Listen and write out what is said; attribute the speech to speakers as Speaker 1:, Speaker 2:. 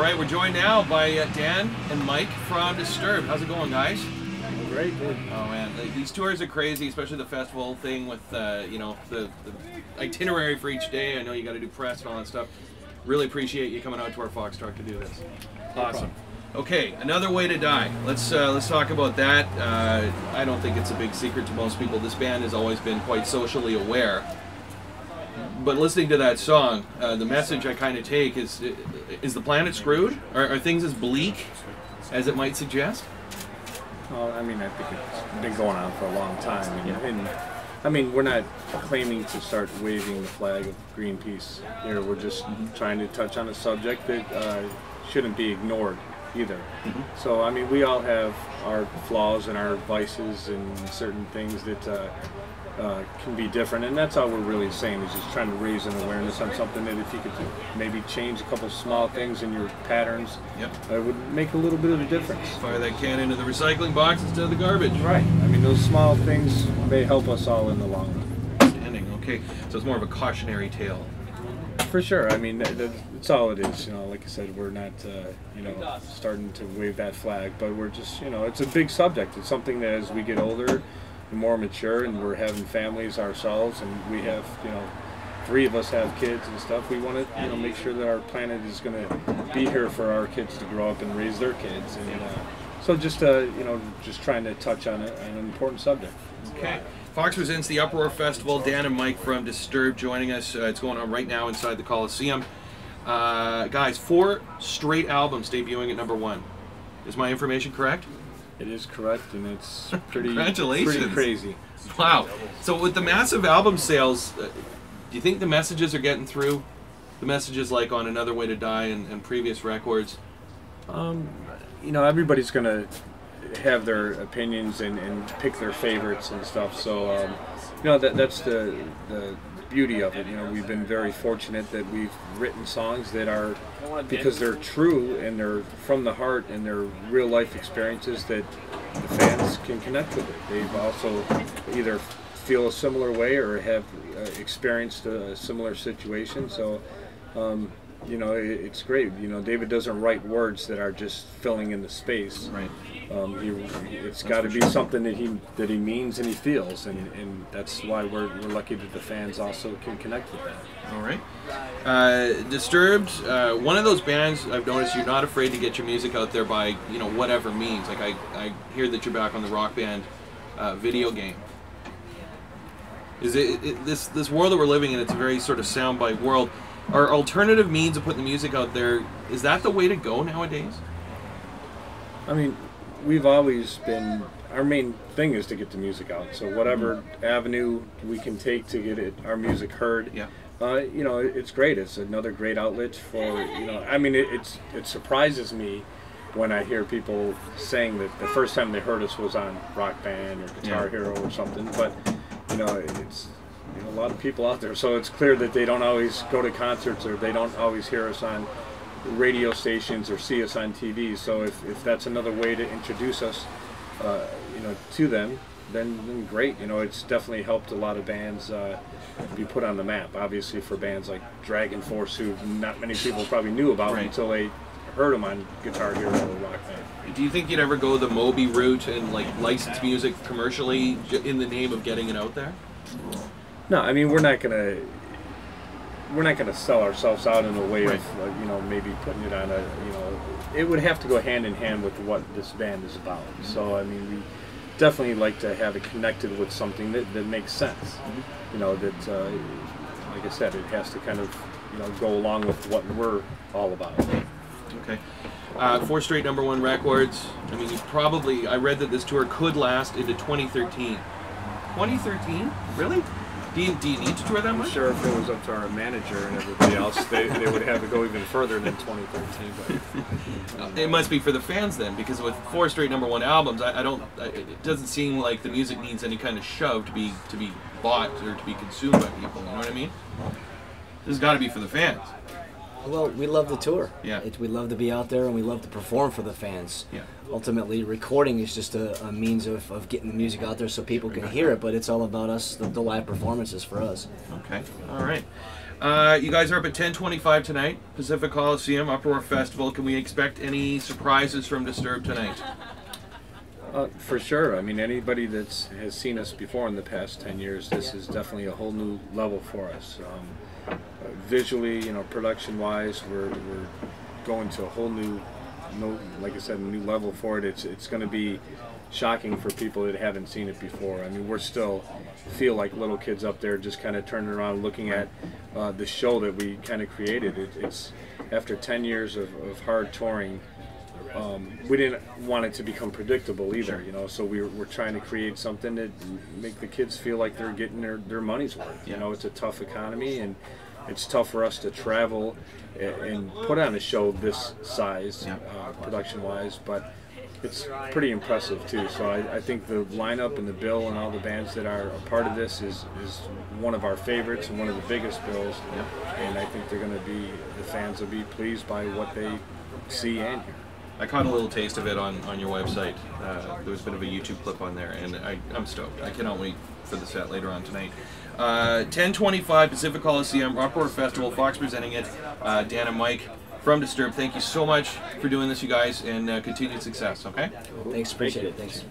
Speaker 1: right, we're joined now by Dan and Mike from Disturbed. How's it going, guys?
Speaker 2: Great, good.
Speaker 1: Oh man, these tours are crazy, especially the festival thing with you know, the itinerary for each day. I know you got to do press and all that stuff. Really appreciate you coming out to our Fox truck to do this. Awesome. Okay, Another Way to Die. Let's talk about that. I don't think it's a big secret to most people. This band has always been quite socially aware. But listening to that song, the message I kind of take is the planet screwed? Are things as bleak as it might suggest?
Speaker 2: Well, I mean, I think it's been going on for a long time. And I mean, we're not claiming to start waving the flag of Greenpeace here. We're just trying to touch on a subject that shouldn't be ignored either. So, I mean, we all have our flaws and our vices and certain things that can be different, and that's all we're really saying, is just trying to raise an awareness on something that if you could maybe change a couple small things in your patterns, it would make a little bit of a difference.
Speaker 1: Fire that can into the recycling box instead of the garbage.
Speaker 2: Right. I mean, those small things may help us all in the long run.
Speaker 1: Outstanding. Okay, so it's more of a cautionary tale.
Speaker 2: For sure. I mean, that's all it is. You know, like I said, we're not, you know, starting to wave that flag, but we're just, you know, it's a big subject. It's something that as we get older, more mature, and we're having families ourselves, and we have, you know, 3 of us have kids and stuff. We want to, you know, make sure that our planet is going to be here for our kids to grow up and raise their kids, and so just you know, just trying to touch on an important subject.
Speaker 1: Okay. Fox presents the UPROAR Festival. Dan and Mike from Disturbed joining us. It's going on right now inside the Coliseum. Guys, 4 straight albums debuting at #1. Is my information correct?
Speaker 2: It is correct, and it's pretty,
Speaker 1: Congratulations.
Speaker 2: pretty crazy.
Speaker 1: Wow. So with the massive album sales, do you think the messages are getting through? The messages like on Another Way to Die and previous records?
Speaker 2: You know, everybody's going to have their opinions and pick their favorites and stuff. So, you know, that's the beauty of it. You know, we've been very fortunate that we've written songs that are, because they're true and they're from the heart and they're real life experiences that the fans can connect with it. They've also either feel a similar way or have experienced a similar situation. So, you know, it's great. You know, David doesn't write words that are just filling in the space.
Speaker 1: Right.
Speaker 2: It's got to be something that he means and he feels, and that's why we're lucky that the fans also can connect with that.
Speaker 1: All right. Disturbed, one of those bands I've noticed you're not afraid to get your music out there by, you know, whatever means. Like I hear that you're back on the Rock Band video game. Is this world that we're living in? It's a very sort of soundbite world. Are alternative means of putting the music out there, is that the way to go nowadays?
Speaker 2: I mean, we've always been, our main thing is to get the music out. So whatever avenue we can take to get our music heard, you know, it's great. It's another great outlet for, you know, I mean, it surprises me when I hear people saying that the first time they heard us was on Rock Band or Guitar Hero or something, but, you know, it's, you know, a lot of people out there, so it's clear that they don't always go to concerts or they don't always hear us on radio stations or see us on TV. So if that's another way to introduce us, you know, to them, then great. You know, it's definitely helped a lot of bands be put on the map. Obviously, for bands like Dragon Force, who not many people probably knew about until they heard them on Guitar Hero or Rock Band.
Speaker 1: Do you think you'd ever go the Moby route and like license music commercially in the name of getting it out there? No,
Speaker 2: I mean, we're not gonna sell ourselves out in a way of, you know, maybe putting it on a, you know, it would have to go hand in hand with what this band is about. So, I mean, we definitely like to have it connected with something that makes sense. You know, that, like I said, it has to kind of, you know, go along with what we're all about.
Speaker 1: Okay. 4 straight #1 records. I mean, I read that this tour could last into 2013. 2013? Really? Do you need to tour that much?
Speaker 2: I'm sure if it was up to our manager and everybody else, they would have to go even further than 2013. But
Speaker 1: it must be for the fans then, because with 4 straight #1 albums, it doesn't seem like the music needs any kind of shove to be bought or to be consumed by people. You know what I mean? This has got to be for the fans.
Speaker 3: Well, we love the tour.
Speaker 1: Yeah.
Speaker 3: We love to be out there and we love to perform for the fans.
Speaker 1: Yeah.
Speaker 3: Ultimately, recording is just a means of getting the music out there so people can hear it, but it's all about us, the live performances for us.
Speaker 1: Okay. All right. You guys are up at 10:25 tonight, Pacific Coliseum, Uproar Festival. Can we expect any surprises from Disturbed tonight?
Speaker 2: For sure. I mean, anybody that has seen us before in the past 10 years, this is definitely a whole new level for us. Visually, you know, production-wise, we're going to a whole new, like I said, a new level for it. It's going to be shocking for people that haven't seen it before. I mean, we're still feel like little kids up there just kind of turning around looking at the show that we kind of created. It's after 10 years of hard touring. We didn't want it to become predictable either, you know, so we're trying to create something that make the kids feel like they're getting their money's worth. You know, it's a tough economy, and it's tough for us to travel and put on a show this size, production-wise, but it's pretty impressive too. So I think the lineup and the bill and all the bands that are a part of this is one of our favorites and one of the biggest bills, and I think the fans will be pleased by what they see and hear.
Speaker 1: I caught a little taste of it on your website. There was a bit of a YouTube clip on there, and I'm stoked. I cannot wait for the set later on tonight. 10:25 Pacific Coliseum, Uproar Festival, Fox presenting it. Dan and Mike from Disturbed, thank you so much for doing this, you guys, and continued success, okay?
Speaker 3: Thanks, appreciate it. Thanks.